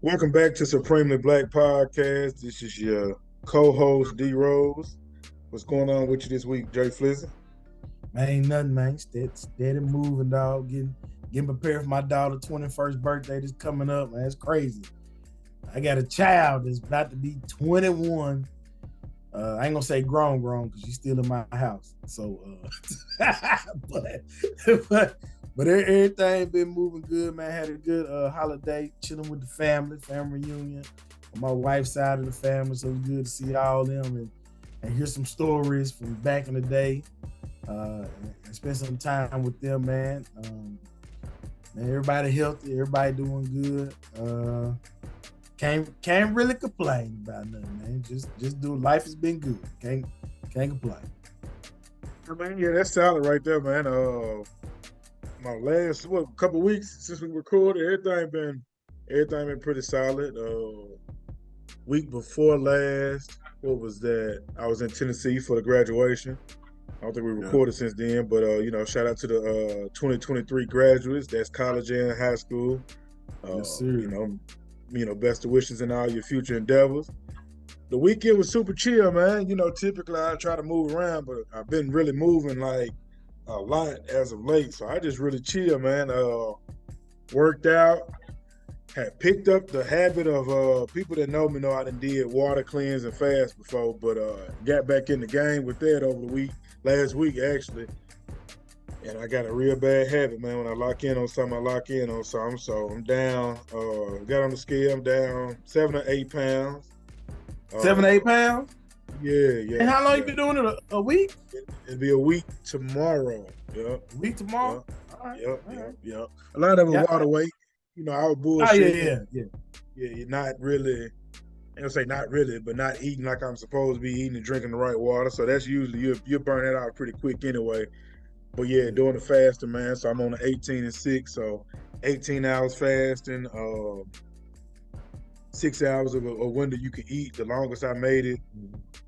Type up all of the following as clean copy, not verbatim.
Welcome back to Supremely Black Podcast. This is your co-host D Rose. What's going on with you this week, Jay Flizzy? Man, ain't nothing, man. Steady moving, dog. Getting prepared for my daughter's 21st birthday that's coming up, man. It's crazy. I got a child that's about to be 21. I ain't gonna say grown, because she's still in my house. So, but everything been moving good, man. Had a good holiday, chilling with the family reunion on my wife's side of the family. So it's good to see all them and hear some stories from back in the day. And spend some time with them, man. Man, everybody healthy, everybody doing good. Can't really complain about nothing, man. Just do. Life has been good. Can't complain. I mean, yeah, that's solid right there, man. My last couple weeks since we recorded, everything been pretty solid. Week before last, what was that? I was in Tennessee for the graduation. I don't think we recorded since then, but shout out to the 2023 graduates. That's college and high school. Yes, sir. Best of wishes in all your future endeavors. The weekend was super chill, man. Typically I try to move around, but I've been really moving like a lot as of late. So I just really chill, man. Worked out. Had picked up the habit of people that know me know I done did water cleanse and fast before, but got back in the game with that over the last week actually. And I got a real bad habit, man. When I lock in on something, I lock in on something. So I'm down, got on the scale, I'm down 7 or 8 pounds. 7 to 8 pounds? Yeah. And how long you been doing it? A week? It'll be a week tomorrow. Yep. A week tomorrow? Yep. All right. Yep. A lot of it water weight. I was bullshit. Yeah, not really. I don't say not really, but not eating like I'm supposed to be eating and drinking the right water. So that's usually you burn that out pretty quick anyway. But yeah, doing the fasting, man. So I'm on the 18 and 6. So 18 hours fasting, 6 hours of a window you can eat. The longest I made it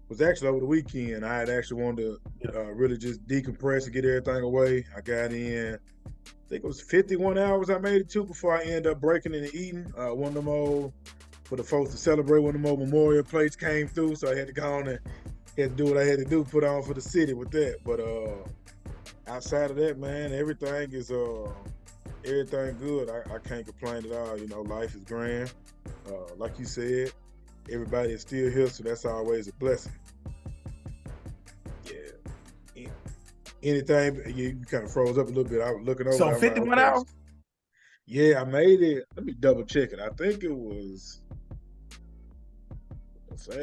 was actually over the weekend. I had actually wanted to really just decompress and get everything away. I got in, I think it was 51 hours I made it to before I ended up breaking and eating. One of them old, for the folks to celebrate, one of them old memorial plates came through, so I had to go on and had to do what I had to do, put on for the city with that. But outside of that, man, everything is everything good. I can't complain at all. Life is grand. Like you said, everybody is still here, so that's always a blessing. Yeah. Anything, you kind of froze up a little bit. I was looking over. So 51 hours? Yeah, I made it. Let me double check it. I think it was.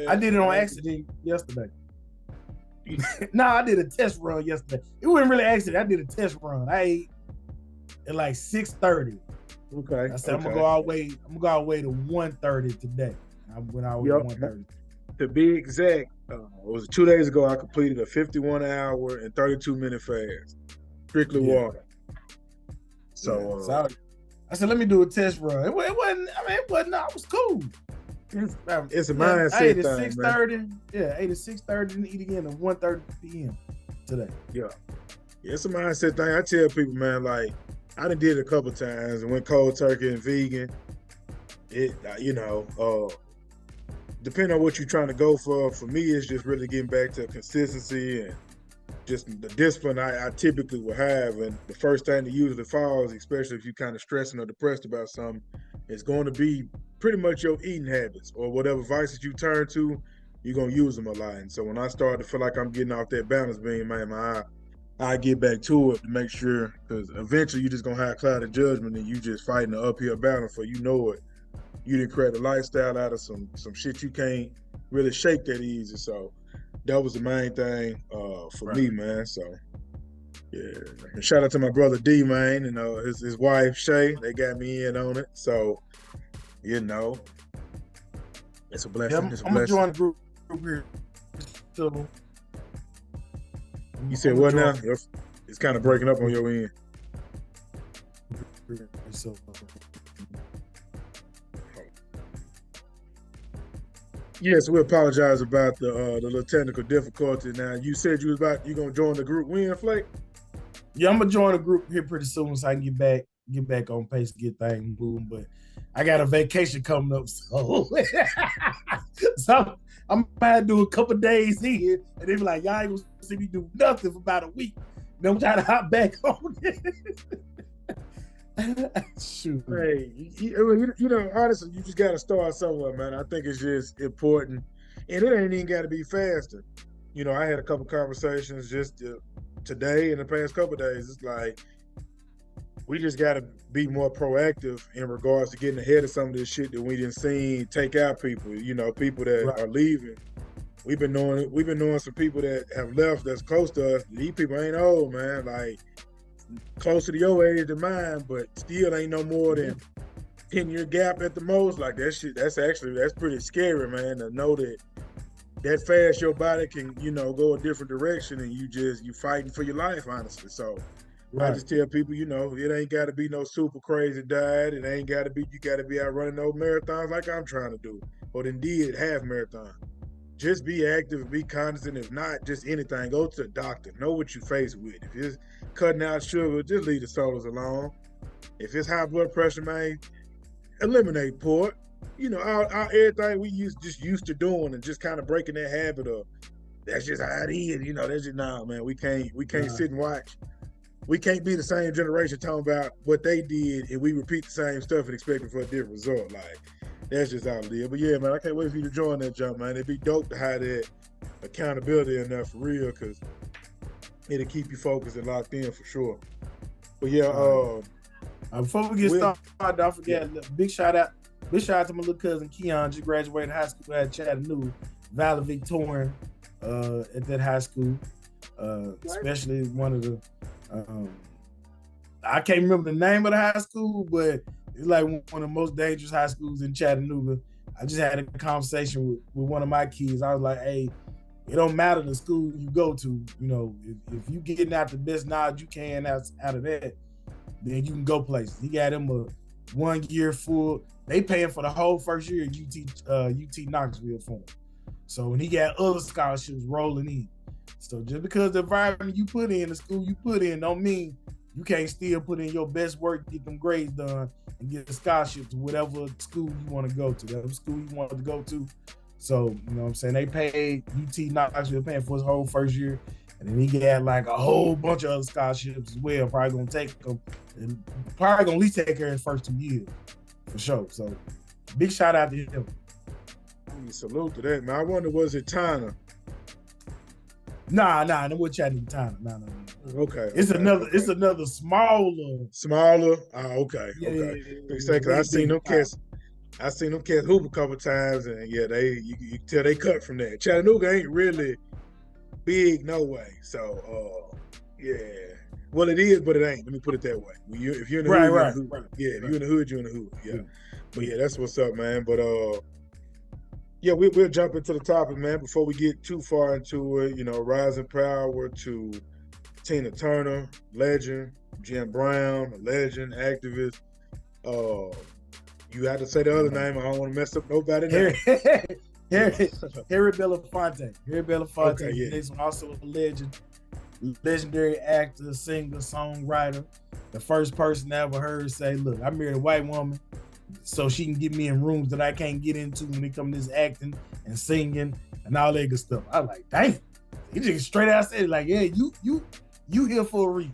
I did it on accident yesterday. No, I did a test run yesterday. It wasn't really accident. I did a test run. I ate at like 6:30. Okay. I said I'm gonna go all the way to 1:30 today. I went all the way to 1:30. To be exact, it was 2 days ago. I completed a 51-hour and 32-minute fast, strictly water. So I said, let me do a test run. It wasn't. I was cool. It's a mindset I ate at thing, 6:30. Man. Yeah, I ate at 6:30 and eat again at 1:30 p.m. today. Yeah, it's a mindset thing. I tell people, man, like I done did it a couple times and went cold turkey and vegan. Depending on what you're trying to go for me, it's just really getting back to consistency and just the discipline I typically will have. And the first thing that usually falls, especially if you're kind of stressing or depressed about something, is going to be pretty much your eating habits or whatever vices you turn to, you're going to use them a lot. And so when I start to feel like I'm getting off that balance beam, man, I get back to it to make sure, because eventually you're just going to have a cloud of judgment and you just fighting the uphill battle for it. You didn't create a lifestyle out of some shit you can't really shake that easy. So that was the main thing for me, man. So yeah, and shout out to my brother D, man, and his wife Shay. They got me in on it. So it's a blessing. Yeah, I'm gonna join the group here. So you said what now? It's kind of breaking up on your end. So. Yes, we apologize about the little technical difficulty. Now, you said you gonna join the group when, Flake? Yeah, I'm gonna join the group here pretty soon so I can get back get back on pace, get things moving. But I got a vacation coming up, so so I'm gonna do a couple days here, and they be like, y'all ain't gonna see me do nothing for about a week. Then I'm trying to hop back on it. Shoot. Hey, you know, honestly, you just got to start somewhere, man. I think it's just important, and it ain't even got to be faster. You know, I had a couple conversations just today in the past couple of days. It's like we just got to be more proactive in regards to getting ahead of some of this shit that we didn't see take out people. You know, people that are leaving. We've been knowing some people that have left that's close to us. These people ain't old, man. Like closer to your age than mine, but still ain't no more than 10-year gap at the most. Like that shit, that's pretty scary, man, to know that fast your body can, you know, go a different direction and you fighting for your life, honestly. So I just tell people, you know, it ain't gotta be no super crazy diet. It ain't gotta be, you gotta be out running those marathons like I'm trying to do, or then did half marathon. Just be active, be cognizant. If not, just anything. Go to the doctor. Know what you face with. If it's cutting out sugar, just leave the sodas alone. If it's high blood pressure, man, eliminate pork. You know, our everything we used to doing and just kind of breaking that habit of that's just how it is. You know, that's just man. We can't sit and watch. We can't be the same generation talking about what they did and we repeat the same stuff and expecting for a different result. Like that's just how it is. But yeah, man, I can't wait for you to join that jump, man. It'd be dope to have that accountability in there for real, because it'll keep you focused and locked in for sure. But yeah, before we get started, don't forget big shout out to my little cousin Keon, just graduated high school at Chattanooga, valedictorian at that high school. Especially one of the I can't remember the name of the high school, but it's like one of the most dangerous high schools in Chattanooga. I just had a conversation with one of my kids. I was like, hey, it don't matter the school you go to. You know, if you getting out the best knowledge you can out of that, then you can go places. He got him a 1 year full. They paying for the whole first year at UT Knoxville for him. So when he got other scholarships rolling in. So just because the environment you put in, the school you put in, don't mean you can't still put in your best work, get them grades done, and get a scholarship to whatever school you want to go to, whatever school you want to go to. So, you know what I'm saying? They paid UT Knoxville paying for his whole first year. And then he got like a whole bunch of other scholarships as well. Probably gonna take them, and probably gonna at least take care of his first 2 years for sure. So big shout out to him. Salute to that, man. I wonder, was it Tyner? Nah, that wasn't Chattanooga Tyner. Nah. Okay. It's another smaller. Smaller? Okay. Yeah, okay. Yeah, I seen them cats hoop a couple times, and yeah, you tell they cut from that. Chattanooga ain't really big no way. So yeah. Well, it is, but it ain't. Let me put it that way. If you're in the hood, you're in the hood. Yeah, if you're in the hood, you're in the hood. Yeah. But yeah, that's what's up, man. But yeah, we'll jump into the topic, man, before we get too far into it. You know, rising power to Tina Turner, legend, Jim Brown, legend, activist. You had to say the other name. I don't want to mess up nobody's name. Harry Belafonte. Harry Belafonte Okay, yeah. is also a legend, legendary actor, singer, songwriter. The first person I ever heard say, look, I married a white woman so she can get me in rooms that I can't get into when it comes to this acting and singing and all that good stuff. I was like, dang. He just straight out said, like, yeah, you here for a reason.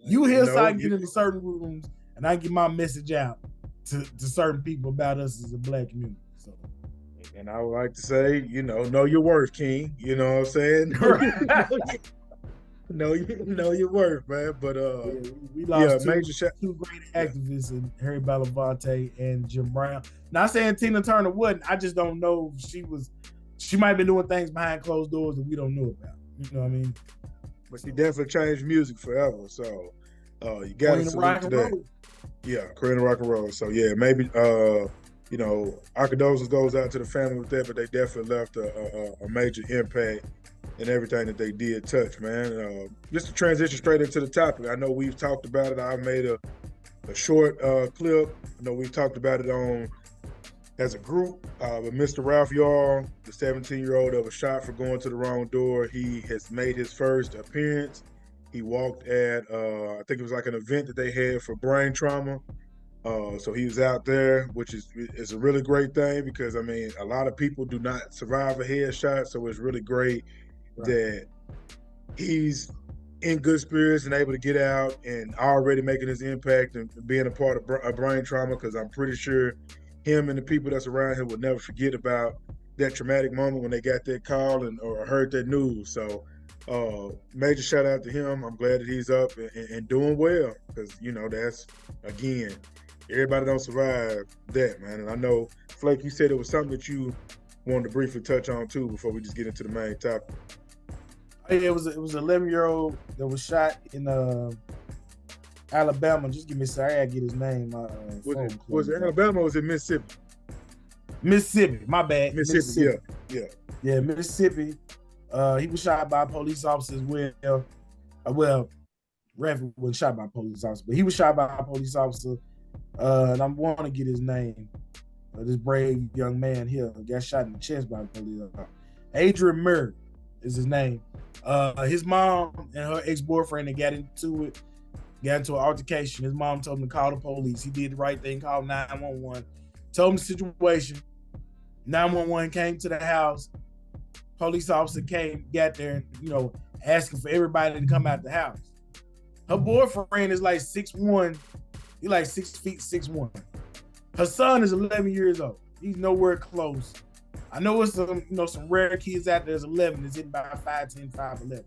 You here so I can get into certain rooms and I get my message out to certain people about us as a Black community. So, and I would like to say, you know your worth, King. You know what I'm saying? know your worth, man. But we lost two great activists in Harry Belafonte and Jim Brown. Not saying Tina Turner wasn't. I just don't know if she might be doing things behind closed doors that we don't know about. You know what I mean? But she definitely changed music forever. So you got to salute to that. Yeah, Queen of Rock and Roll. So yeah, maybe you know, our condolences goes out to the family with that, but they definitely left a major impact in everything that they did touch, man. Just to transition straight into the topic, I know we've talked about it. I made a short clip. I know we've talked about it on as a group. But Mr. Ralph Yarl, the 17-year-old that was shot for going to the wrong door, he has made his first appearance He walked at I think it was like an event that they had for brain trauma. So he was out there, which is a really great thing because I mean a lot of people do not survive a headshot, so it's really great Right. that he's in good spirits and able to get out and already making his impact and being a part of brain trauma. Because I'm pretty sure him and the people that's around him will never forget about that traumatic moment when they got that call and or heard that news. So major shout out to him. I'm glad that he's up and doing well because you know that's again everybody don't survive that, man. And I know Flake, you said it was something that you wanted to briefly touch on too before we just get into the main topic. It was an 11-year-old that was shot in Alabama. Just give me a second. I gotta get his name. Was it Alabama or was it Mississippi? Mississippi. My bad. Mississippi. Yeah. Mississippi. He was shot by a police officer as well. Well, Ref wasn't shot by a police officer, but he was shot by a police officer. And I want to get his name. This brave young man here got shot in the chest by a police officer. Adrian Murray is his name. His mom and her ex-boyfriend had got into an altercation. His mom told him to call the police. He did the right thing, called 911, told him the situation. 911 came to the house. Police officer got there, asking for everybody to come out the house. Her boyfriend is like 6'1". He's like 6 feet 6'1". Her son is 11 years old. He's nowhere close. I know it's some rare kids out there that's 11 that's hitting by 5'10", 5'11".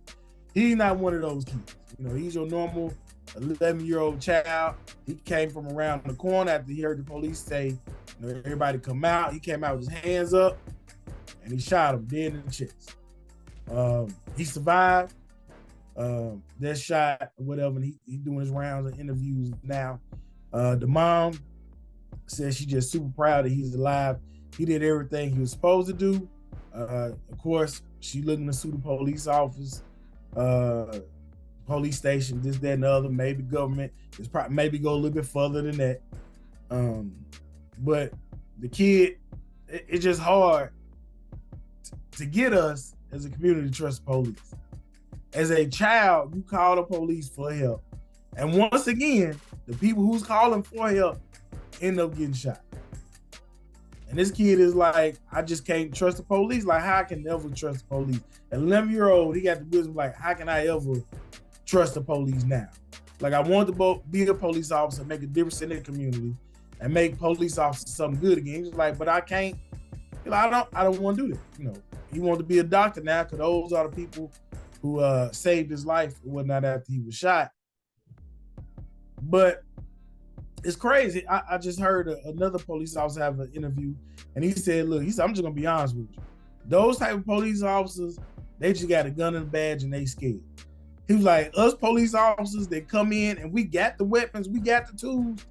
He's not one of those kids. He's your normal 11-year-old child. He came from around the corner after he heard the police say, everybody come out. He came out with his hands up and he shot him dead in the chest. He survived that shot or whatever, and he's doing his rounds and interviews now. The mom says she's just super proud that he's alive. He did everything he was supposed to do. Of course, she looking to sue the police office, police station, this, that, and the other, maybe government. It's probably maybe go a little bit further than that. But the kid, it's just hard to get us as a community to trust the police. As a child, you call the police for help. And once again, the people who's calling for help end up getting shot. And this kid is like, I just can't trust the police. Like, how I can never trust the police? At 11-year-old, he got the wisdom, like, how can I ever trust the police now? Like, I want to be a police officer, make a difference in the community, and make police officers something good again. He's like, but I can't, I don't want to do that. He wanted to be a doctor now because those are the people who saved his life and whatnot after he was shot. But it's crazy. I just heard another police officer have an interview, and he said, I'm just going to be honest with you. Those type of police officers, they just got a gun and a badge and they scared. He was like, us police officers that come in and we got the weapons, we got the tools,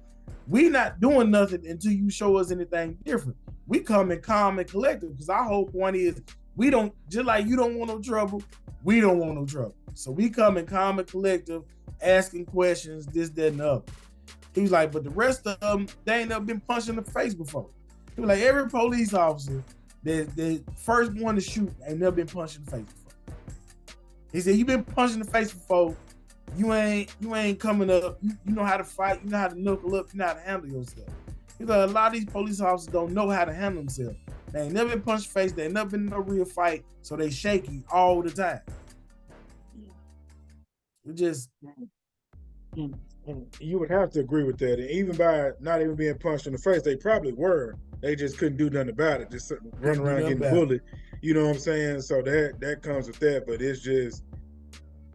we not doing nothing until you show us anything different. We come in calm and collective because our whole point is we don't, just like you don't want no trouble, we don't want no trouble. So we come in calm and collective, asking questions, this, that, and the other. He was like, but the rest of them, they ain't never been punched in the face before. He was like, every police officer, the first one to shoot ain't never been punched in the face before. He said, you been punched in the face before, you ain't coming up, you know how to fight, you know how to knuckle up, you know how to handle yourself. He's like, a lot of these police officers don't know how to handle themselves. They ain't never been punched in the face, they ain't never been in no real fight, so they shaky all the time. It just... And you would have to agree with that. And even by not even being punched in the face, they probably were. They just couldn't do nothing about it. Just run around getting bullied. You know what I'm saying? So that comes with that. But it's just,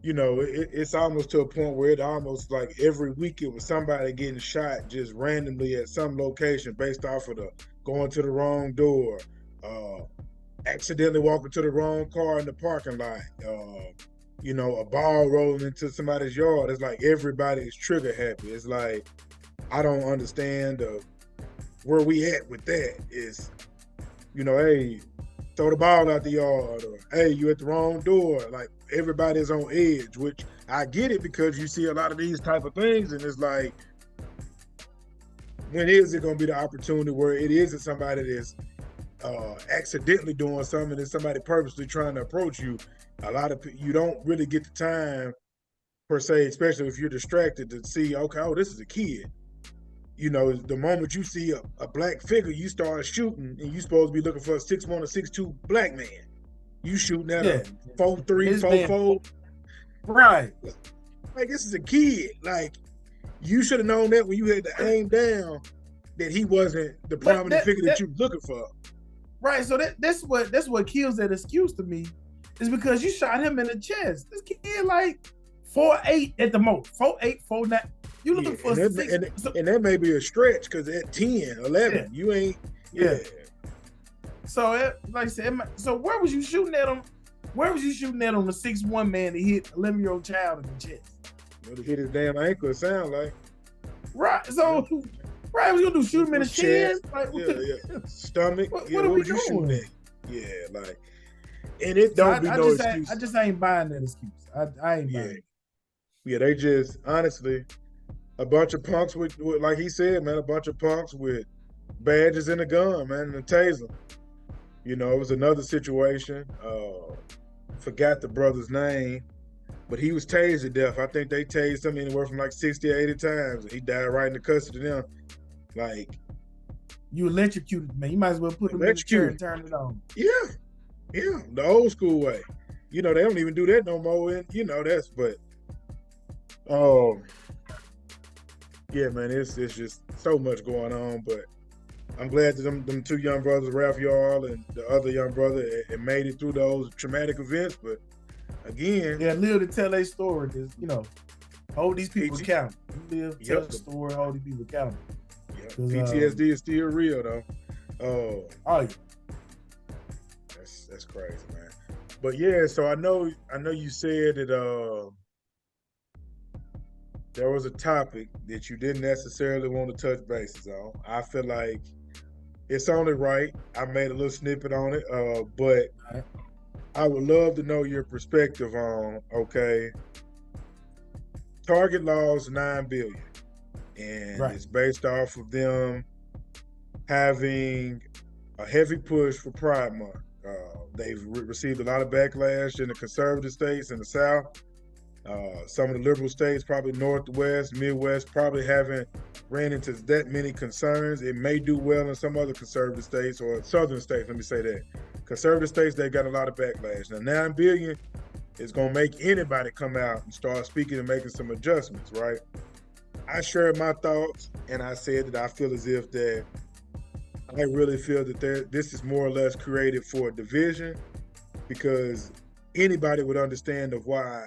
it's almost to a point where it almost like every week it was somebody getting shot just randomly at some location based off of going to the wrong door, accidentally walking to the wrong car in the parking lot, a ball rolling into somebody's yard. It's like everybody is trigger happy. It's like, I don't understand where we at with that. Is, hey, throw the ball out the yard, or hey, you at the wrong door. Like, everybody's on edge, which I get it because you see a lot of these type of things, and it's like, when is it going to be the opportunity where it isn't somebody that's accidentally doing something and somebody purposely trying to approach you? A lot of you don't really get the time per se, especially if you're distracted to see, okay, oh, this is a kid. You know, the moment you see a black figure, you start shooting, and you supposed to be looking for a 6'1" or 6'2" black man. You shooting at Yeah. a 4'3", This man- 4'4". Right. Like, this is a kid. Like, you should have known that when you had to aim down that he wasn't the prominent figure that you were looking for. Right. So that's what kills that excuse to me, is because you shot him in the chest. This kid like 4'8" at the most, 4'8", 4'9". You looking for and 6? and that may be a stretch because at 10, 11, you ain't. Yeah. So like I said, so where was you shooting at him? Where was you shooting at on the 6'1" man that hit 11-year-old child in the chest? To hit his damn ankle, it sound like. Right. So, right, was you gonna do shoot him in the chest? Like, stomach. What are we you shooting doing? at? Yeah, like, and it don't be no excuse. I just ain't buying that excuse. I ain't buying it. Yeah, they just honestly a bunch of punks with like he said, man, a bunch of punks with badges and a gun, man, and a taser. You know, it was another situation. Forgot the brother's name, but he was tased to death. I think they tased him anywhere from like 60 or 80 times. And he died right in the custody of them. Like, you electrocuted, man. You might as well put him in the chair and turn it on. Yeah, the old school way. You know, they don't even do that no more. And you know, but yeah, man, it's just so much going on. But I'm glad that them two young brothers, Raphael and the other young brother, it made it through those traumatic events. But again, live to tell their story. Just, you know, hold these people accountable. Live, tell the story, hold these people accountable. Yeah, PTSD is still real though. Oh yeah. That's crazy, man. But yeah, so I know you said that there was a topic that you didn't necessarily want to touch bases on. I feel like it's only right. I made a little snippet on it, but I would love to know your perspective on, okay, Target lost $9 billion, and it's based off of them having a heavy push for Pride Month. They've received a lot of backlash in the conservative states in the South. Some of the liberal states, probably Northwest, Midwest, probably haven't ran into that many concerns. It may do well in some other conservative states or southern states, let me say that. Conservative states, they got a lot of backlash. Now, $9 billion is going to make anybody come out and start speaking and making some adjustments, right? I shared my thoughts, and I said that I feel as if that I really feel that this is more or less created for a division, because anybody would understand of why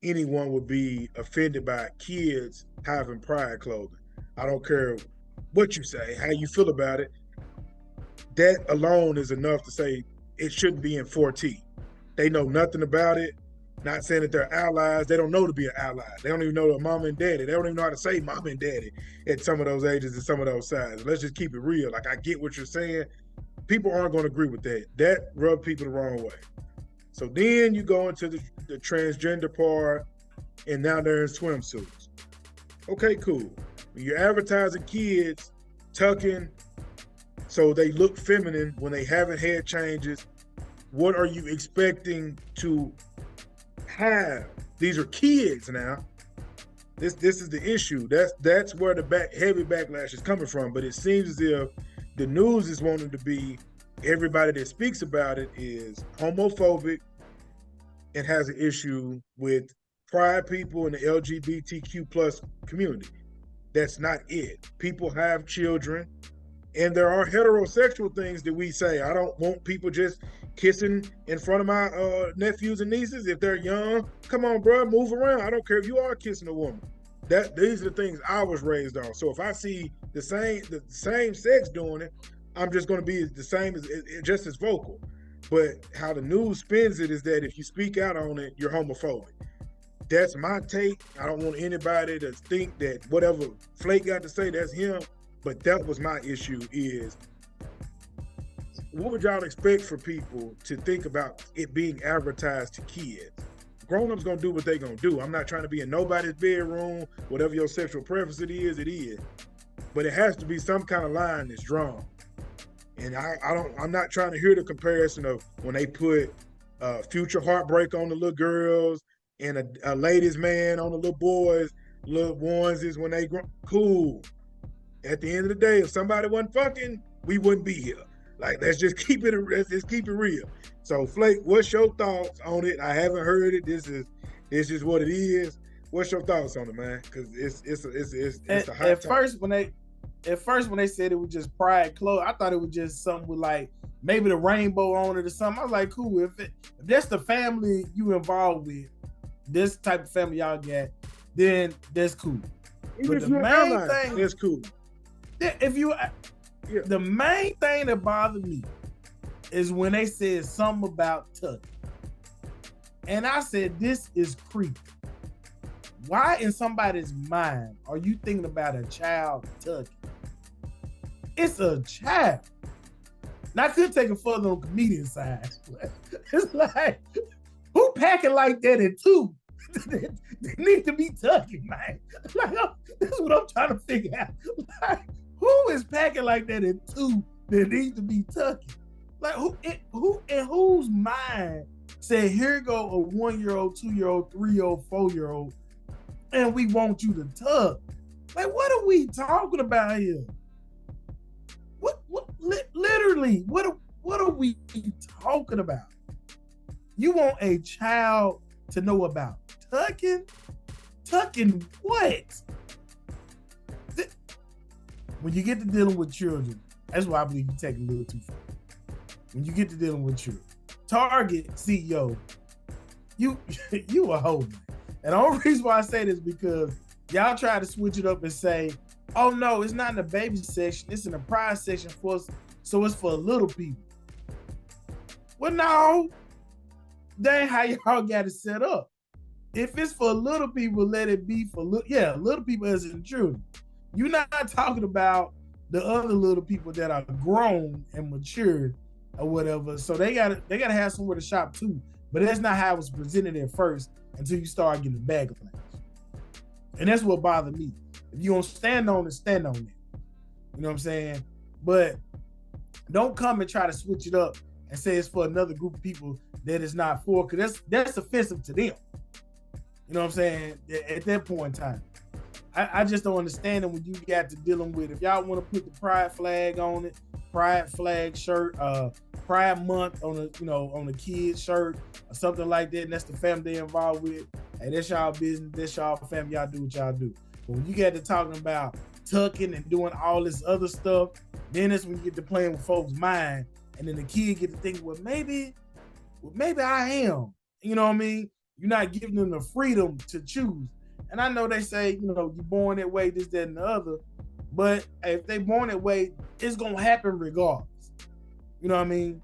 anyone would be offended by kids having pride clothing. I don't care what you say, how you feel about it. That alone is enough to say it shouldn't be in 4T. They know nothing about it. Not saying that they're allies. They don't know to be an ally. They don't even know their mom and daddy. They don't even know how to say mom and daddy at some of those ages and some of those sizes. Let's just keep it real. Like, I get what you're saying. People aren't going to agree with that. That rubbed people the wrong way. So then you go into the transgender part, and now they're in swimsuits. Okay, cool. When you're advertising kids tucking so they look feminine when they haven't had changes, what are you expecting to have? These are kids now. This is the issue. That's where the heavy backlash is coming from. But it seems as if the news is wanting to be, everybody that speaks about it is homophobic and has an issue with pride people in the LGBTQ plus community. That's not it. People have children, and there are heterosexual things that we say. I don't want people just kissing in front of my nephews and nieces if they're young. Come on, bro, move around. I don't care if you are kissing a woman. These are the things I was raised on. So if I see the same sex doing it, I'm just going to be the same, just as vocal. But how the news spins it is that if you speak out on it, you're homophobic. That's my take. I don't want anybody to think that whatever Flake got to say, that's him. But that was my issue, is what would y'all expect for people to think about it being advertised to kids? Grown-ups gonna do what they gonna do. I'm not trying to be in nobody's bedroom. Whatever your sexual preference it is, it is. But it has to be some kind of line that's drawn. And I'm not trying to hear the comparison of when they put Future Heartbreak on the little girls and a ladies' man on the little boys, little onesies when they cool. At the end of the day, if somebody wasn't fucking, we wouldn't be here. Like, let's just keep it real. So, Flake, what's your thoughts on it? I haven't heard it. This is what it is. What's your thoughts on it, man? Because it's a hot at first when they said it was just pride clothes, I thought it was just something with like maybe the rainbow on it or something. I was like, cool. If that's the family you involved with, this type of family y'all got, then that's cool. But the main thing, that's cool. The main thing that bothered me is when they said something about tucking. And I said, this is creepy. Why in somebody's mind are you thinking about a child tucking? It's a child. Now I could take it further on comedian side. It's like, who packing like that at 2? They need to be tucking, man. Like, that's what I'm trying to figure out. Like, who is packing like that at 2 that needs to be tucking? Like, who in whose mind said, here go a 1-year-old, 2-year-old, 3-year-old, 4-year-old, and we want you to tuck? Like, what are we talking about here? Literally, what are we talking about? You want a child to know about tucking? Tucking what? When you get to dealing with children, that's why I believe you take a little too far. When you get to dealing with children, Target CEO, you a hoe, man. And the only reason why I say this is because y'all try to switch it up and say, oh no, it's not in the baby section, it's in the pride section so it's for little people. Well, no, that ain't how y'all got it set up. If it's for little people, let it be for little people as in children. You're not talking about the other little people that are grown and mature or whatever. So they gotta have somewhere to shop too. But that's not how it was presented at first until you start getting the backlash. And that's what bothered me. If you don't stand on it, stand on it. You know what I'm saying? But don't come and try to switch it up and say it's for another group of people that it's not for, because that's offensive to them. You know what I'm saying? At that point in time. I just don't understand it when you got to dealing with, if y'all want to put the pride flag on it, pride flag shirt, pride month on the kids shirt or something like that, and that's the family they involved with, and that's y'all business, that's y'all family, y'all do what y'all do. But when you get to talking about tucking and doing all this other stuff, then that's when you get to playing with folks' mind, and then the kid get to think, well, maybe I am. You know what I mean? You're not giving them the freedom to choose. And I know they say, you're born that way, this, that, and the other. But if they born that way, it's going to happen regardless. You know what I mean?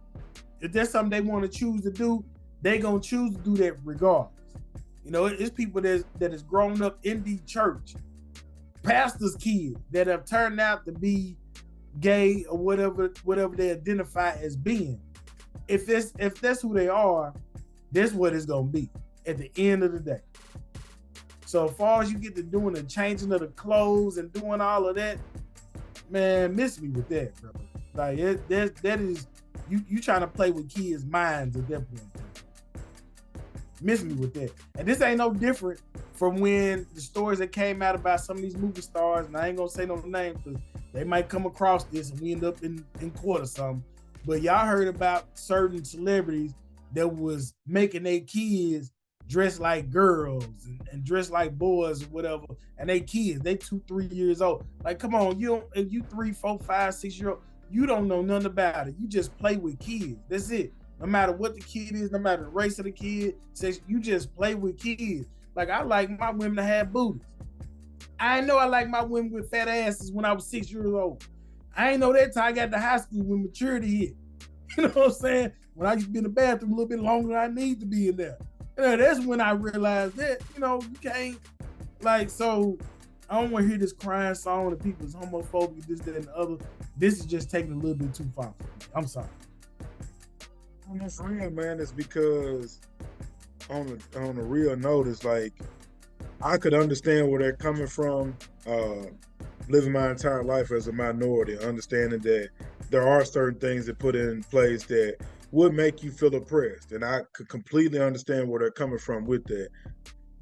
If there's something they want to choose to do, they going to choose to do that regardless. It's people that has grown up in the church, pastors' kids that have turned out to be gay or whatever they identify as being. If that's who they are, that's what it's going to be at the end of the day. So as far as you get to doing the changing of the clothes and doing all of that, man, miss me with that, bro. Like that is you trying to play with kids' minds at that point. Miss me with that. And this ain't no different from when the stories that came out about some of these movie stars, and I ain't gonna say no names because they might come across this and we end up in court or something. But y'all heard about certain celebrities that was making their kids dress like girls and dress like boys or whatever, and they kids, they 2-3 years old. Like, come on, if you 3, 4, 5, 6 year old, you don't know nothing about it. You just play with kids. That's it. No matter what the kid is, no matter the race of the kid, you just play with kids. Like, I like my women to have booties. I know I like my women with fat asses when I was 6 years old. I ain't know that till I got to high school when maturity hit. You know what I'm saying? When I used to be in the bathroom a little bit longer than I need to be in there. That's when I realized that, you can't, so I don't want to hear this crying song of people's homophobic, this, that, and the other. This is just taking a little bit too far. I'm sorry. I'm not saying, man, it's because on a real note, it's like, I could understand where they're coming from, living my entire life as a minority, understanding that there are certain things that put in place that would make you feel oppressed. And I could completely understand where they're coming from with that.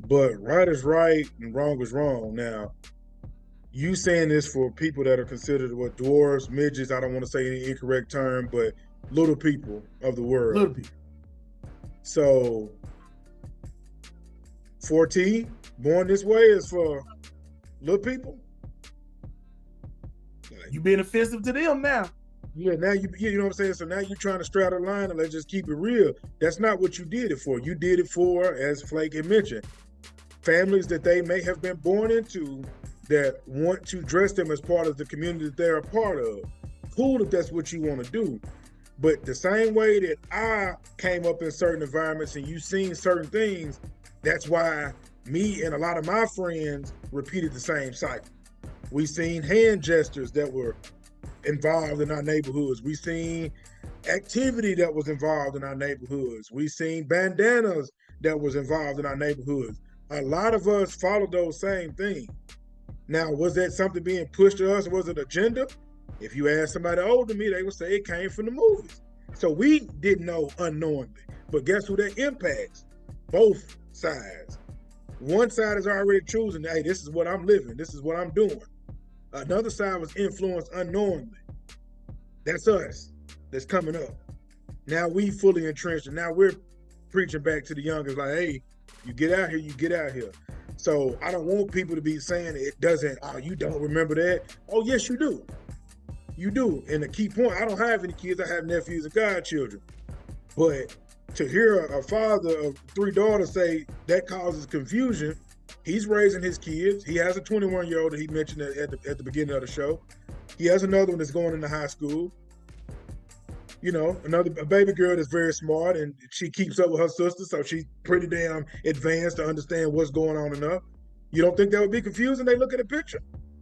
But right is right and wrong is wrong. Now, you saying this for people that are considered what, dwarves, midgets, I don't want to say any incorrect term, but little people of the world. Little people. So 14, born this way is for little people. You being offensive to them now. Yeah, now you know what I'm saying? So now you're trying to straddle the line and let's just keep it real. That's not what you did it for. You did it for, as Flake had mentioned, families that they may have been born into that want to dress them as part of the community that they're a part of. Cool if that's what you want to do. But the same way that I came up in certain environments and you've seen certain things, that's why me and a lot of my friends repeated the same cycle. We seen hand gestures that were involved in our neighborhoods. We seen activity that was involved in our neighborhoods. We seen bandanas that was involved in our neighborhoods. A lot of us followed those same things. Now, was that something being pushed to us? Was it agenda? If you ask somebody older than me, they would say it came from the movies. So we didn't know unknowingly. But guess who that impacts? Both sides. One side is already choosing, hey, this is what I'm living. This is what I'm doing. Another side was influenced unknowingly. That's us that's coming up. Now we fully entrenched, and now we're preaching back to the youngest like, hey, you get out here, you get out here. So I don't want people to be saying it doesn't, oh, you don't remember that. Oh, yes, you do. You do. And the key point, I don't have any kids. I have nephews and godchildren. But to hear a father of 3 daughters say that causes confusion, he's raising his kids. He has a 21-year-old that he mentioned at the beginning of the show. He has another one that's going into high school. You know, a baby girl that's very smart, and she keeps up with her sister, so she's pretty damn advanced to understand what's going on enough. You don't think that would be confusing? They look at a picture.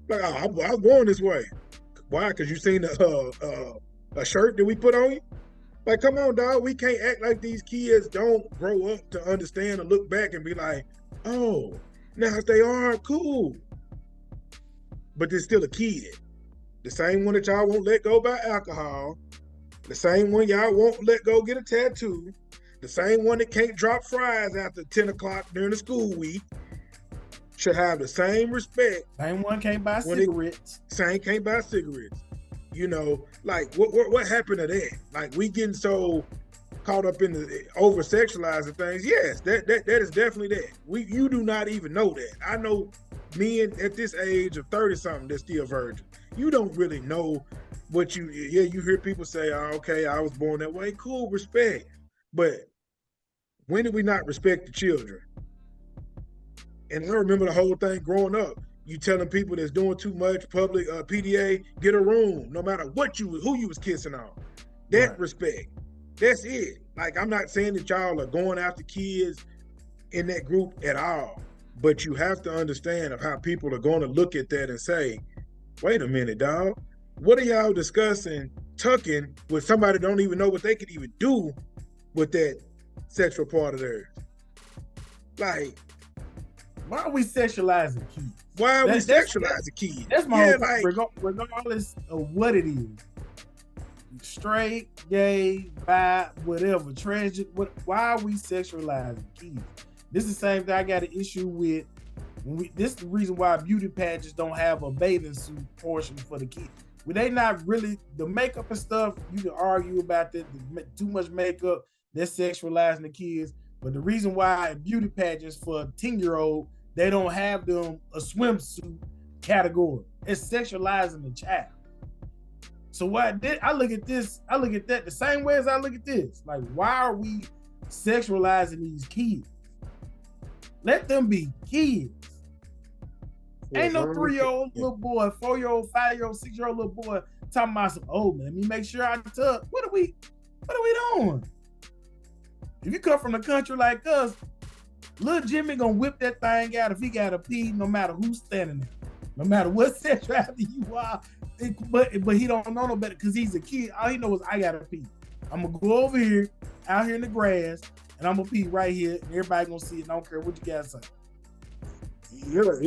Like, oh, I was born this way. Why? Because you seen a shirt that we put on you? Like, come on, dog. We can't act like these kids don't grow up to understand and look back and be like, oh, now if they are, cool. But they're still a kid. The same one that y'all won't let go by alcohol. The same one y'all won't let go get a tattoo. The same one that can't drop fries after 10 o'clock during the school week should have the same respect. Same one can't buy cigarettes. Same can't buy cigarettes. You know, like what happened to that? Like, we getting so caught up in the over sexualizing things. Yes, that is definitely that. You do not even know that. I know men at this age of 30 something that's still virgin. You don't really know what you hear people say, oh, okay, I was born that way. Cool, respect. But when did we not respect the children? And I remember the whole thing growing up. You telling people that's doing too much public PDA, get a room, no matter who you was kissing on. That right. Respect. That's it. Like, I'm not saying that y'all are going after kids in that group at all, but you have to understand of how people are going to look at that and say, wait a minute, dog. What are y'all discussing tucking with somebody that don't even know what they could even do with that sexual part of theirs? Like, why are we sexualizing kids? Why are we sexualizing kids? That's my whole thing. Regardless of what it is, straight, gay, bi, whatever, transgender, why are we sexualizing kids? This is the same thing I got an issue with. This is the reason why beauty pageants don't have a bathing suit portion for the kids. When they not really, the makeup and stuff, you can argue about that. Too much makeup, that's sexualizing the kids. But the reason why beauty pageants for a 10-year-old, they don't have them a swimsuit category. It's sexualizing the child. So what I look at this, I look at that the same way as I look at this. Like, why are we sexualizing these kids? Let them be kids. Ain't no 3-year-old little boy, 4-year-old, 5-year-old, 6-year-old little boy talking about some, oh, man, let me make sure I tuck. What are we doing? If you come from the country like us, little Jimmy gonna whip that thing out if he gotta pee, no matter who's standing there, no matter what sexuality you are. But he don't know no better because he's a kid. All he knows is I gotta pee. I'm gonna go over here, out here in the grass, and I'm gonna pee right here, and everybody gonna see it. And I don't care what you guys say. Yeah, if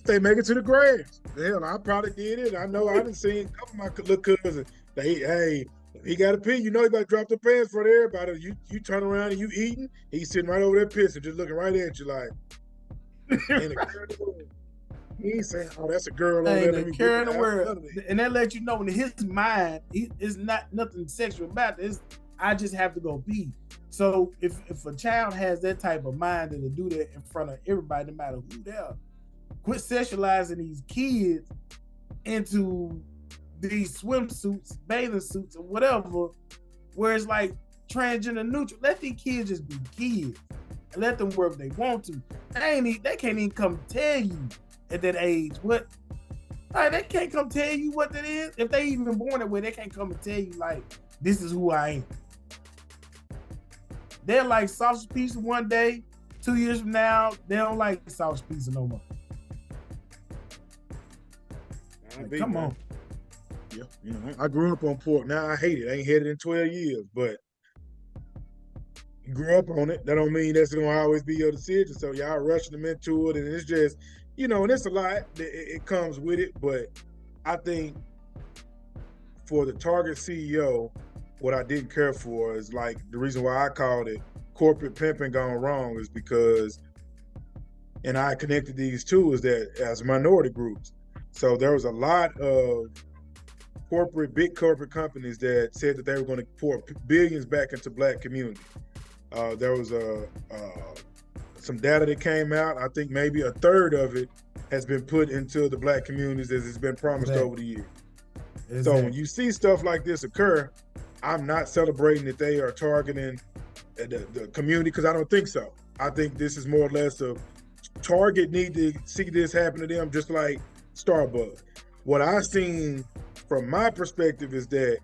they make it to the grass. Hell, I probably did it. I know I done seen a couple of my little cousins. If he got to pee, you know he about to drop the pants for everybody. You turn around and you eating, he's sitting right over there pissing, just looking right at you like, ain't a girl in the world. He ain't saying, oh, that's a girl over there. Ain't a care in the world. And that let you know in his mind, it's not nothing sexual about this. I just have to go pee. So if a child has that type of mind and to do that in front of everybody, no matter who they are, quit sexualizing these kids into these swimsuits, bathing suits, or whatever, where it's like transgender neutral. Let these kids just be kids and let them wear if they want to. They can't even come tell you at that age what. Like, they can't come tell you what that is. If they even born that way, they can't come and tell you like, this is who I am. They're like sausage pizza one day, 2 years from now, they don't like sausage pizza no more. Like, come on. Yeah, you know, I grew up on pork. Now I hate it. I ain't had it in 12 years, but you grew up on it. That don't mean that's gonna always be your decision. So y'all rushing them into it, and it's just, you know, and it's a lot that it comes with it. But I think for the Target CEO, what I didn't care for is like the reason why I called it corporate pimping gone wrong is because, and I connected these two, is that as minority groups. So there was a lot of big corporate companies that said that they were going to pour billions back into Black community. There was some data that came out. I think maybe a third of it has been put into the Black communities as it's been promised over the years. So when you see stuff like this occur, I'm not celebrating that they are targeting the community, because I don't think so. I think this is more or less of Target need to see this happen to them, just like Starbucks. What I've seen from my perspective is that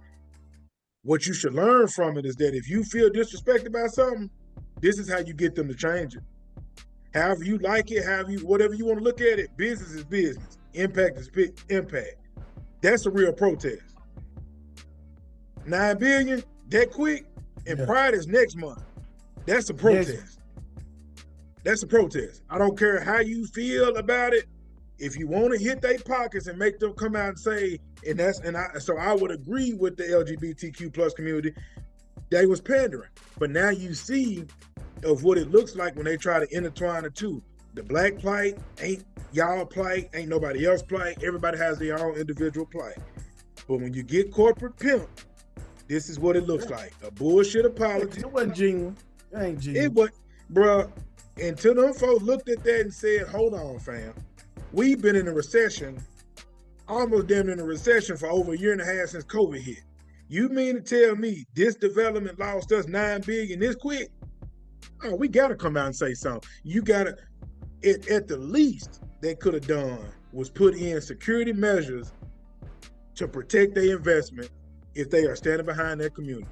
what you should learn from it is that if you feel disrespected about something, this is how you get them to change it. However you like it, whatever you want to look at it, business is business. Impact is impact. That's a real protest. 9 billion, that quick, and Pride is next month. That's a protest. That's a protest. I don't care how you feel about it. If you want to hit their pockets and make them come out and say, so I would agree with the LGBTQ plus community, they was pandering. But now you see of what it looks like when they try to intertwine the two. The Black plight ain't y'all plight, ain't nobody else plight. Everybody has their own individual plight. But when you get corporate pimp, this is what it looks like. A bullshit apology. It wasn't genuine. It ain't genuine. It was, bruh, until them folks looked at that and said, hold on, fam. We've been in a recession, almost damn in a recession for over 1.5 years since COVID hit. You mean to tell me this development lost us $9 billion this quick? Oh, we gotta come out and say something. You gotta, at the least they could have done was put in security measures to protect their investment if they are standing behind their community.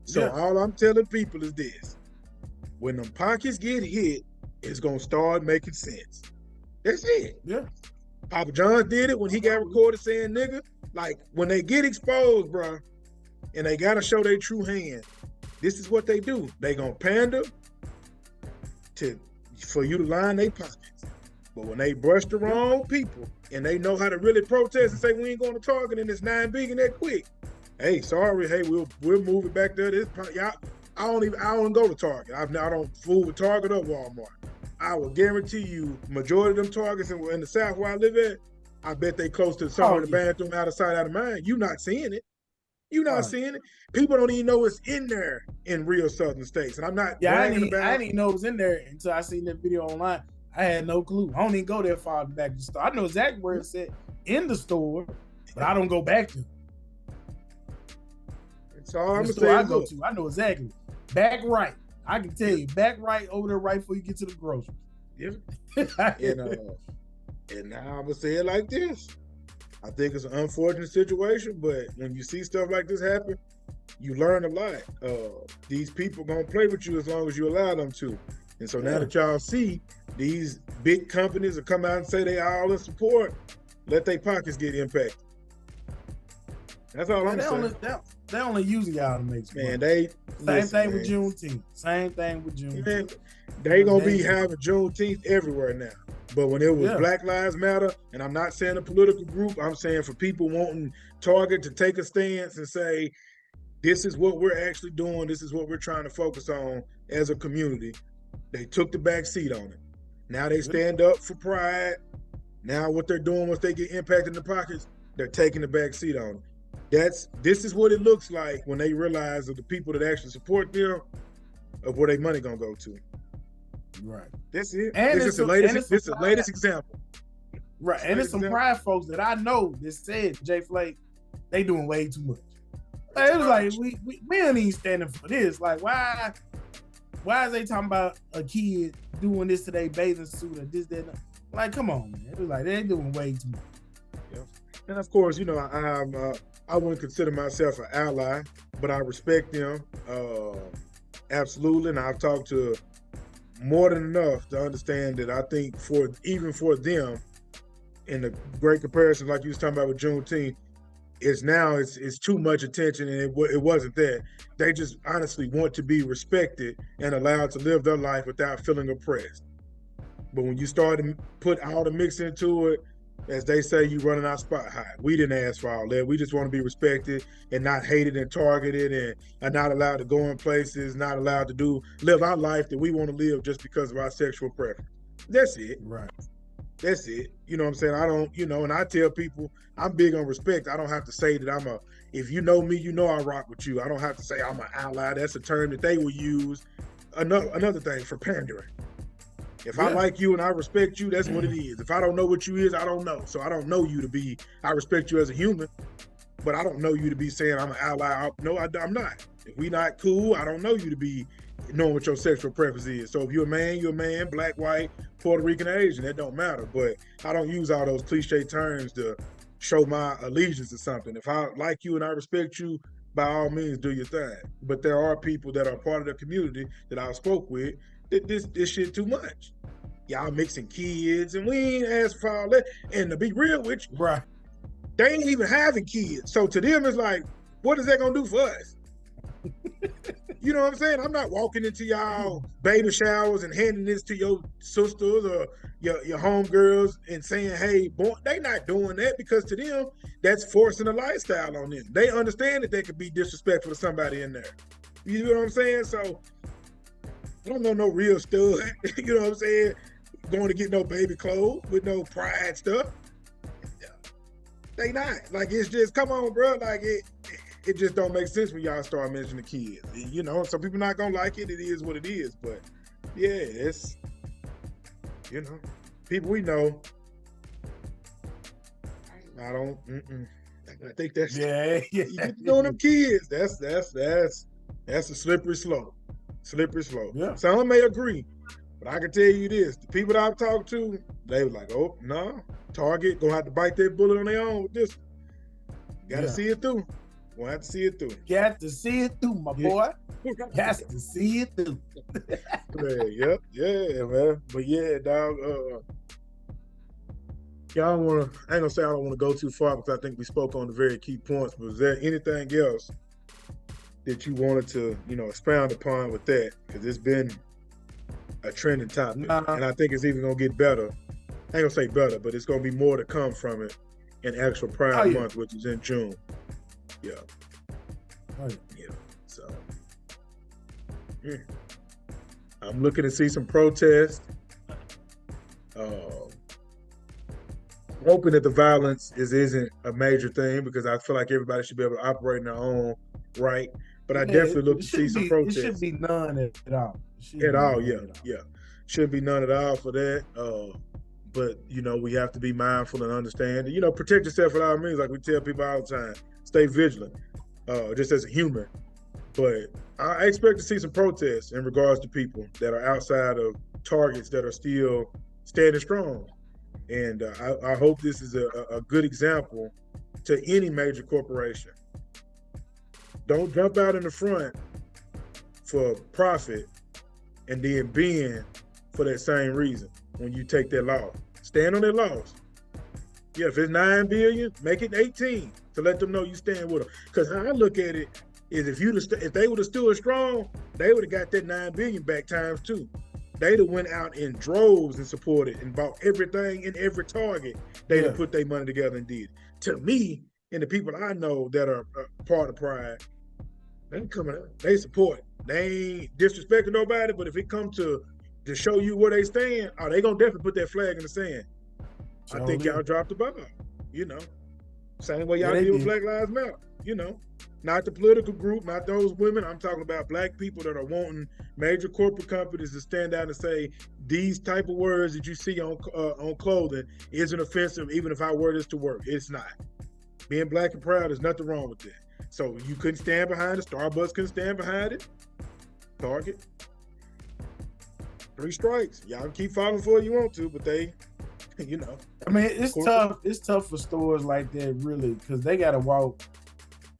So all I'm telling people is this: when them pockets get hit, it's gonna start making sense. That's it. Yeah. Papa John did it when he got recorded saying nigga. Like, when they get exposed, bro, and they gotta show their true hand, this is what they do. They gonna pander for you to line their pockets. But when they brush the wrong people and they know how to really protest and say we ain't going to Target and it's $9 billion that quick. Hey, sorry, hey, we'll move it back there. I don't go to Target. I don't fool with Target or Walmart. I will guarantee you, majority of them Targets in the South where I live at, I bet they close to some in the bathroom, out of sight, out of mind. You not seeing it. You not seeing it. People don't even know it's in there in real Southern states. And I'm not I didn't even know it was in there until I seen that video online. I had no clue. I don't even go that far back to the store. I know exactly where it said in the store, but I don't go back to. That's all I'm gonna say. I go to. I know exactly. Back right. I can tell you, back right over there, right before you get to the groceries. Yeah. And now I'm gonna say it like this. I think it's an unfortunate situation, but when you see stuff like this happen, you learn a lot. These people gonna play with you as long as you allow them to. And so now that y'all see these big companies will come out and say they all in support, let their pockets get impacted. That's all I'm saying. They only using y'all to make money. Man, Same thing with Juneteenth. Same thing with Juneteenth. Man, they gonna be having Juneteenth everywhere now. But when it was Yeah. Black Lives Matter, and I'm not saying a political group, I'm saying for people wanting Target to take a stance and say, this is what we're actually doing, this is what we're trying to focus on as a community, they took the back seat on it. Now they stand up for pride. Now what they're doing once they get impacted in the pockets, they're taking the back seat on it. This is what it looks like when they realize of the people that actually support them, of where their money gonna go to. Right. That's it. And This is the latest example. Right. And there's some pride folks that I know that said, Jay Flake, they doing way too much. Like, it was like, we don't even standing for this. Like, why is they talking about a kid doing this to their bathing suit or this, that? Like, come on, man. It was like, they doing way too much. Yeah. And of course, you know, I wouldn't consider myself an ally, but I respect them. Absolutely. And I've talked to more than enough to understand that I think even for them, in the great comparison like you was talking about with Juneteenth, it's too much attention, and it wasn't that. They just honestly want to be respected and allowed to live their life without feeling oppressed. But when you start to put all the mix into it, as they say, you running our spot high. We didn't ask for all that. We just want to be respected and not hated and targeted, and are not allowed to go in places, not allowed to live our life that we want to live just because of our sexual preference. That's it. Right. That's it. You know what I'm saying? I don't, and I tell people I'm big on respect. I don't have to say that if you know me, you know I rock with you. I don't have to say I'm an ally. That's a term that they will use. Another thing for pandering. If I like you and I respect you, that's what it is. If I don't know what you is, I don't know. So I don't know you to be, I respect you as a human, but I don't know you to be saying I'm an ally. No, I'm not. If we not cool, I don't know you to be knowing what your sexual preference is. So if you're a man, black, white, Puerto Rican, Asian, that don't matter. But I don't use all those cliche terms to show my allegiance to something. If I like you and I respect you, by all means, do your thing. But there are people that are part of the community that I spoke with that this shit too much. Y'all mixing kids, and we ain't asked for all that. And to be real with you, right, they ain't even having kids. So to them, it's like, what is that gonna do for us? You know what I'm saying? I'm not walking into y'all baby showers and handing this to your sisters or your homegirls and saying, hey, boy, they not doing that, because to them, that's forcing a lifestyle on them. They understand that they could be disrespectful to somebody in there. You know what I'm saying? So I don't know no real stud, you know what I'm saying, going to get no baby clothes with no pride stuff. They not. Like, it's just, come on, bro. Like, it just don't make sense when y'all start mentioning kids. You know, some people not gonna like it. It is what it is. But yeah, it's, people we know. I don't. I think that's you know them kids. That's a slippery slope. Slippery slope. Yeah. Some may agree, but I can tell you this: the people that I've talked to, they were like, "Oh no, Target gonna have to bite their bullet on their own with this. Got to see it through. We'll have to see it through. Got to see it through, my boy. Got to see it through. Yeah, man. But yeah, dog. I ain't gonna say I don't want to go too far, because I think we spoke on the very key points. But is there anything else that you wanted to, expound upon with that? Because it's been a trending topic, and I think it's even gonna get better. I ain't gonna say better, but it's gonna be more to come from it in actual Pride Month, which is in June. Yeah. Yeah. So I'm looking to see some protests. Hoping that the violence isn't a major thing, because I feel like everybody should be able to operate in their own right. But I definitely look to see some protests. It should be none at all. Shouldn't be none at all for that. But we have to be mindful and understand. Protect yourself at all means, like we tell people all the time. Stay vigilant, just as a human. But I expect to see some protests in regards to people that are outside of Targets that are still standing strong. And I hope this is a good example to any major corporation. Don't jump out in the front for profit and then bend for that same reason when you take their loss. Stand on their loss. Yeah, if it's 9 billion, make it 18 to let them know you stand with them. Because how I look at it is, if they would have stood strong, they would have got that 9 billion back times 2. they'd have went out in droves and supported and bought everything in every Target. They'd have put their money together and did. To me, and the people I know that are part of Pride, they coming up, they support. They ain't disrespecting nobody, but if it comes to show you where they stand, they gonna definitely put that flag in the sand. I think y'all dropped the ball, you know. Same way y'all deal with Black Lives Matter, you know. Not the political group, not those women. I'm talking about black people that are wanting major corporate companies to stand out and say these type of words that you see on clothing isn't offensive, even if I wear this to work. It's not. Being black and proud, there's nothing wrong with that. So you couldn't stand behind it. Starbucks couldn't stand behind it. Target. 3 strikes. Y'all can keep fighting for it you want to, but they, you know. I mean, it's tough. It's tough for stores like that, really, because they got to walk.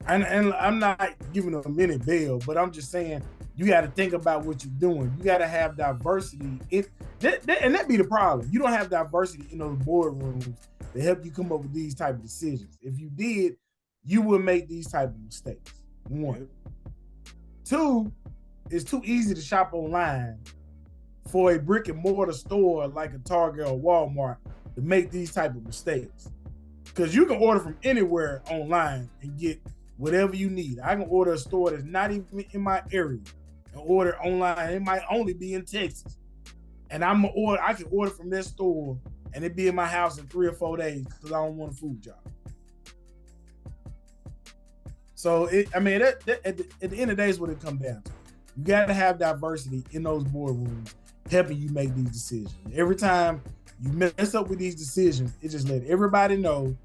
And I'm not giving them any bail, but I'm just saying you got to think about what you're doing. You got to have diversity. And that be the problem. You don't have diversity in those boardrooms to help you come up with these type of decisions. If you did, you would make these type of mistakes. 1. 2, it's too easy to shop online for a brick and mortar store like a Target or Walmart to make these type of mistakes. Because you can order from anywhere online and get whatever you need. I can order a store that's not even in my area and order online. It might only be in Texas. And I can order from that store and it be in my house in 3 or 4 days because I don't want a food job. So, at the end of the day is what it comes down to. You got to have diversity in those boardrooms helping you make these decisions. Every time you mess up with these decisions, it just let everybody know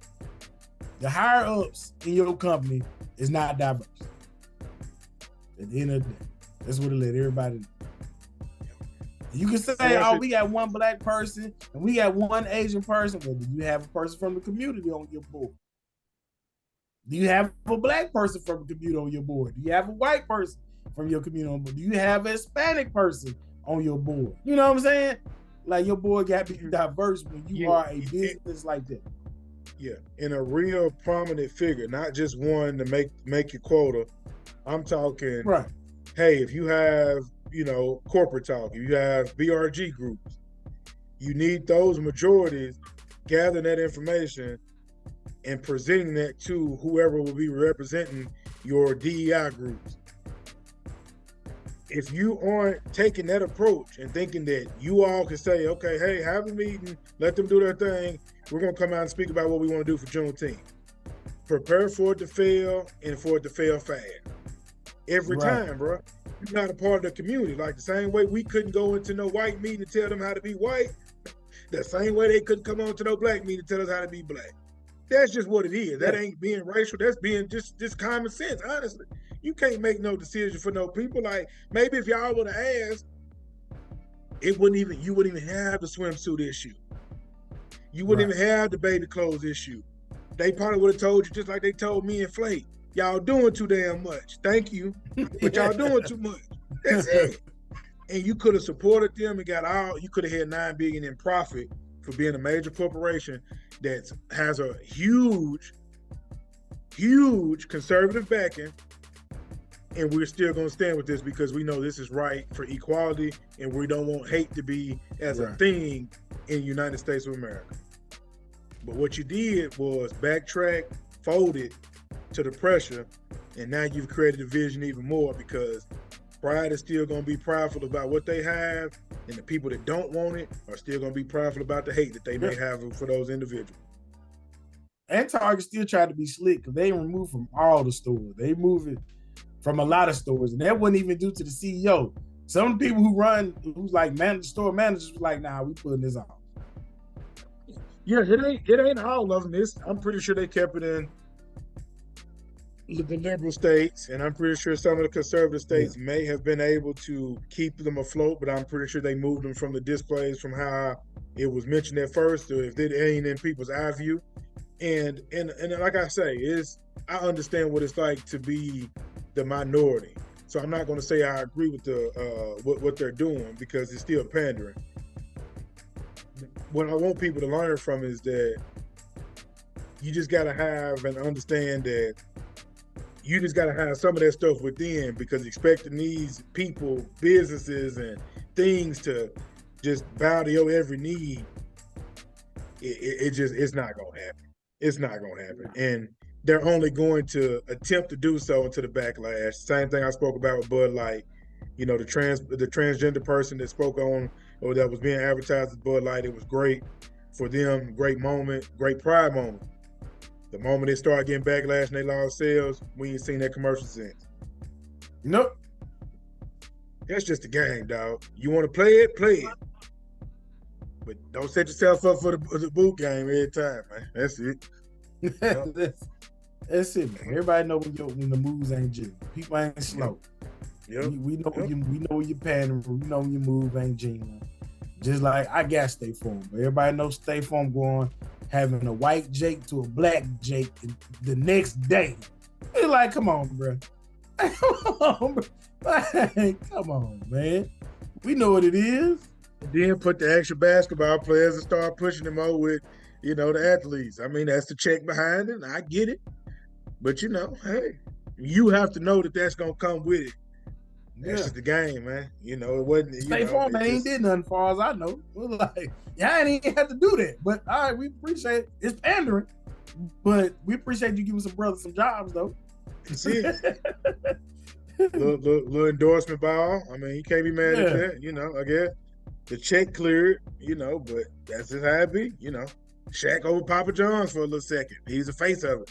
the higher ups in your company is not diverse. At the end of the day, that's what it let everybody know. You can say, we got 1 black person and we got 1 Asian person, but do you have a person from the community on your board? Do you have a black person from the community on your board? Do you have a white person from your community on board? Do you have a Hispanic person on your board? You know what I'm saying? Like, your board got to be diverse when you are a business like that. Yeah, and a real prominent figure, not just one to make your quota. I'm talking, right. Hey, if you have, corporate talk, if you have BRG groups, you need those majorities gathering that information and presenting that to whoever will be representing your DEI groups. If you aren't taking that approach and thinking that you all can say, okay, hey, have a meeting, let them do their thing, we're going to come out and speak about what we want to do for Juneteenth. Prepare for it to fail and for it to fail fast. Every time, bro. You're not a part of the community. Like the same way we couldn't go into no white meeting and tell them how to be white, the same way they couldn't come on to no black meeting and tell us how to be black. That's just what it is. That ain't being racial. That's being just common sense, honestly. You can't make no decision for no people. Like, maybe if y'all would have asked, you wouldn't even have the swimsuit issue. You wouldn't even have the baby clothes issue. They probably would have told you just like they told me and Flake. Y'all doing too damn much. Thank you, but y'all doing too much. That's it. And you could have supported them and you could have had $9 billion in profit for being a major corporation that has a huge conservative backing, and we're still going to stand with this because we know this is right for equality, and we don't want hate to be as a thing in the United States of America. But what you did was backtrack, fold it to the pressure, and now you've created a division even more because Pride is still going to be prideful about what they have, and the people that don't want it are still going to be prideful about the hate that they may have for those individuals. And Target still tried to be slick because they removed from all the stores. They moved it from a lot of stores, and that wasn't even due to the CEO. Some of the people who's like store managers was like, nah, we putting this on. Yeah, it ain't all of them. I'm pretty sure they kept it in the liberal states, and I'm pretty sure some of the conservative states may have been able to keep them afloat, but I'm pretty sure they moved them from the displays from how it was mentioned at first, or if it ain't in people's eye view. And like I say, I understand what it's like to be the minority. So I'm not going to say I agree with what they're doing because it's still pandering. What I want people to learn from is that you just got to have and understand that you just got to have some of that stuff within, because expecting these people, businesses, and things to just bow to your every need, it's not gonna happen. It's not gonna happen, and they're only going to attempt to do so until the backlash. Same thing I spoke about with Bud Light. You know, the transgender person that spoke on, or that was being advertised as Bud Light. It was great for them, great moment, great pride moment. The moment they start getting backlash and they lost sales, we ain't seen that commercial since. Nope. That's just the game, dog. You want to play it. But don't set yourself up for the boot game every time, man. That's it. That's it, man. Everybody know when the moves ain't genuine. People ain't slow. Yep. We know your pattern. We know your move ain't genuine. Just like I got State Farm, but everybody knows State Farm going having a white Jake to a black Jake the next day. It's like, come on, bro. Come on, man. We know what it is. And then put the extra basketball players and start pushing them over with, the athletes. I mean, that's the check behind it. I get it. But, hey, you have to know that that's going to come with it. That's just the game, man. It wasn't. State Farm ain't did nothing, as far as I know. We're like, I ain't even have to do that. But all right, we appreciate it. It's pandering, but we appreciate you giving some brothers some jobs, though. That's it. little endorsement by all. I mean, you can't be mad at that. I guess the check cleared. But that's just how it be. Shaq over Papa John's for a little second. He's the face of it.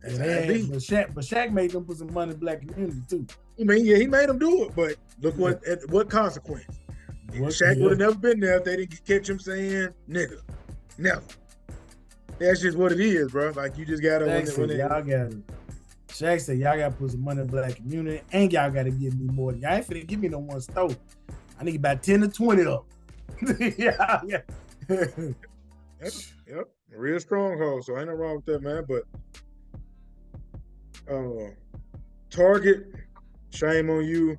But Shaq made them put some money in the black community too. I mean, yeah, he made them do it, but look what consequence. Shaq would have never been there if they didn't catch him saying nigga. Never. That's just what it is, bro. Like, you just gotta Shaq said, y'all gotta put some money in the black community, and y'all gotta give me more. Y'all ain't finna give me no one stove. I need about 10 to 20 of them. yeah. Yep. A real stronghold, so ain't no wrong with that, man. But Target, shame on you.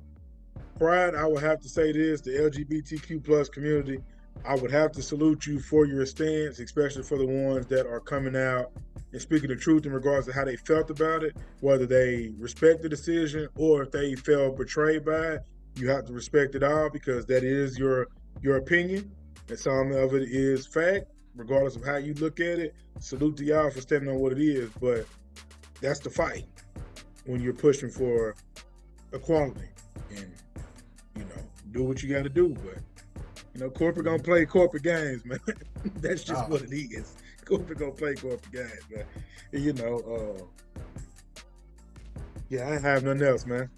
Pride, I would have to say this, the LGBTQ plus community, I would have to salute you for your stance, especially for the ones that are coming out and speaking the truth in regards to how they felt about it, whether they respect the decision or if they felt betrayed by it. You have to respect it all, because that is your opinion, and some of it is fact, regardless of how you look at it. Salute to y'all for standing on what it is, but that's the fight when you're pushing for equality, and do what you got to do. But corporate gonna play corporate games, man. That's just what it is. Corporate gonna play corporate games, man. And, yeah, I ain't have nothing else, man.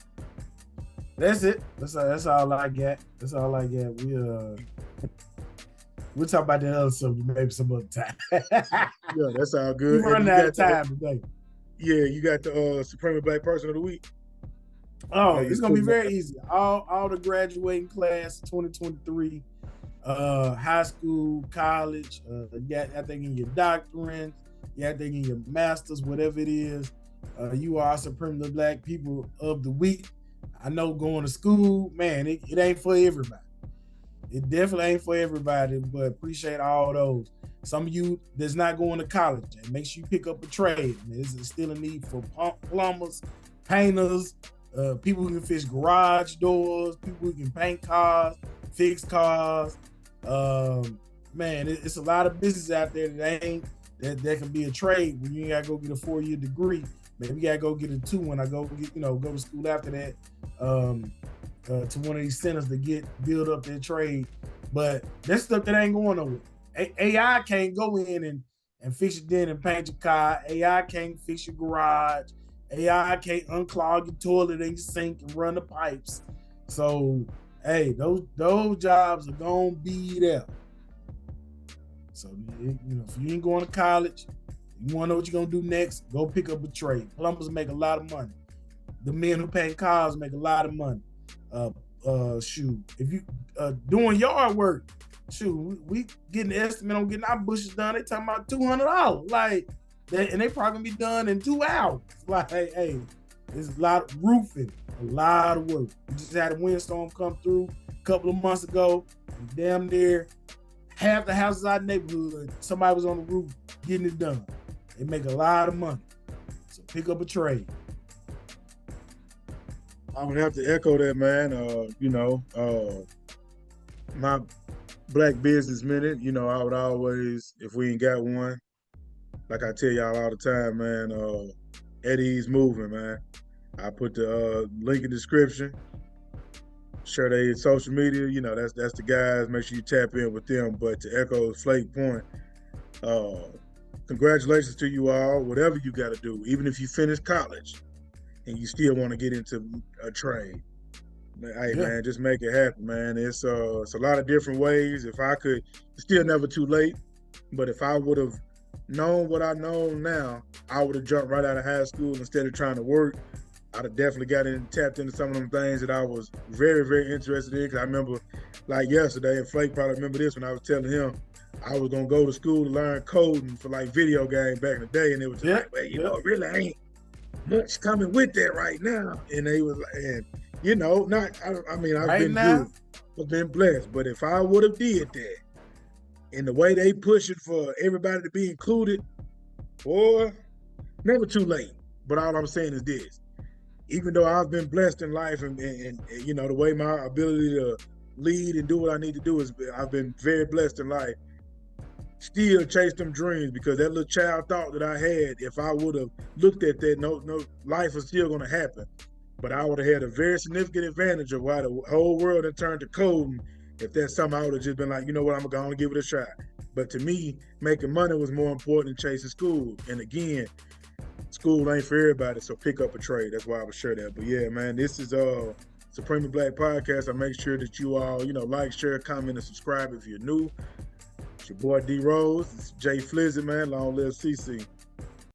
That's it. That's all I got. That's all I got. We'll talk about that other subject maybe some other time. Yeah, that's all good. We're running out of time today. Yeah, you got the Supreme Black Person of the Week. Oh, it's gonna be very easy. All the graduating class 2023, high school, college, I think in your doctorate, I think in your master's, whatever it is, you are Supreme Black People of the Week. I know going to school, man, it ain't for everybody. It definitely ain't for everybody, but appreciate all those. Some of you that's not going to college, and make sure you pick up a trade. There's still a need for plumbers, painters, people who can fix garage doors, people who can paint cars, fix cars. Man, it's a lot of business out there that can be a trade when you ain't gotta go get a 4-year degree. Maybe you gotta go get a 2 when I go to school after that. To one of these centers to build up their trade. But that's stuff that ain't going nowhere. AI can't go in and fix your dent and paint your car. AI can't fix your garage. AI can't unclog your toilet and your sink and run the pipes. So, hey, those jobs are gonna be there. So, if you ain't going to college, you wanna know what you're gonna do next, go pick up a trade. Plumbers make a lot of money. The men who paint cars make a lot of money. If you doing yard work, we getting an estimate on getting our bushes done. They talking about $200, like that, and they probably gonna be done in 2 hours. Like, hey, there's a lot of roofing, a lot of work. We just had a windstorm come through a couple of months ago, and damn near half the houses out in the neighborhood, somebody was on the roof getting it done. They make a lot of money. So pick up a trade. I would have to echo that, man. My Black Business Minute, I would always, if we ain't got one, like I tell y'all all the time, man, Eddie's Moving, man. I put the link in the description. Share their social media, that's the guys. Make sure you tap in with them. But to echo Flake point, congratulations to you all. Whatever you got to do, even if you finish college and you still want to get into a trade, hey man, just make it happen, man. It's a lot of different ways. If I could, it's still never too late. But if I would have known what I know now, I would have jumped right out of high school instead of trying to work. I'd have definitely tapped into some of them things that I was very, very interested in. Because I remember, like yesterday, and Flake probably remember this when I was telling him I was gonna go to school to learn coding for like video games back in the day, and it was like, well, it really ain't much coming with that right now. And they was like, and I've been blessed. But if I would have did that, in the way they push it for everybody to be included, boy, never too late. But all I'm saying is this. Even though I've been blessed in life and the way my ability to lead and do what I need to do is, I've been very blessed in life, still chase them dreams, because that little child thought that I had, if I would have looked at that, no, life was still going to happen. But I would have had a very significant advantage of why the whole world had turned to coding. If that's something, I would have just been like, you know what, I'm going to give it a try. But to me, making money was more important than chasing school. And again, school ain't for everybody, so pick up a trade. That's why I would share that. But yeah, man, this is Supremely Black Podcast. I make sure that you all, like, share, comment, and subscribe if you're new. It's your boy D Rose. It's Jay Flizzy, man. Long live CC.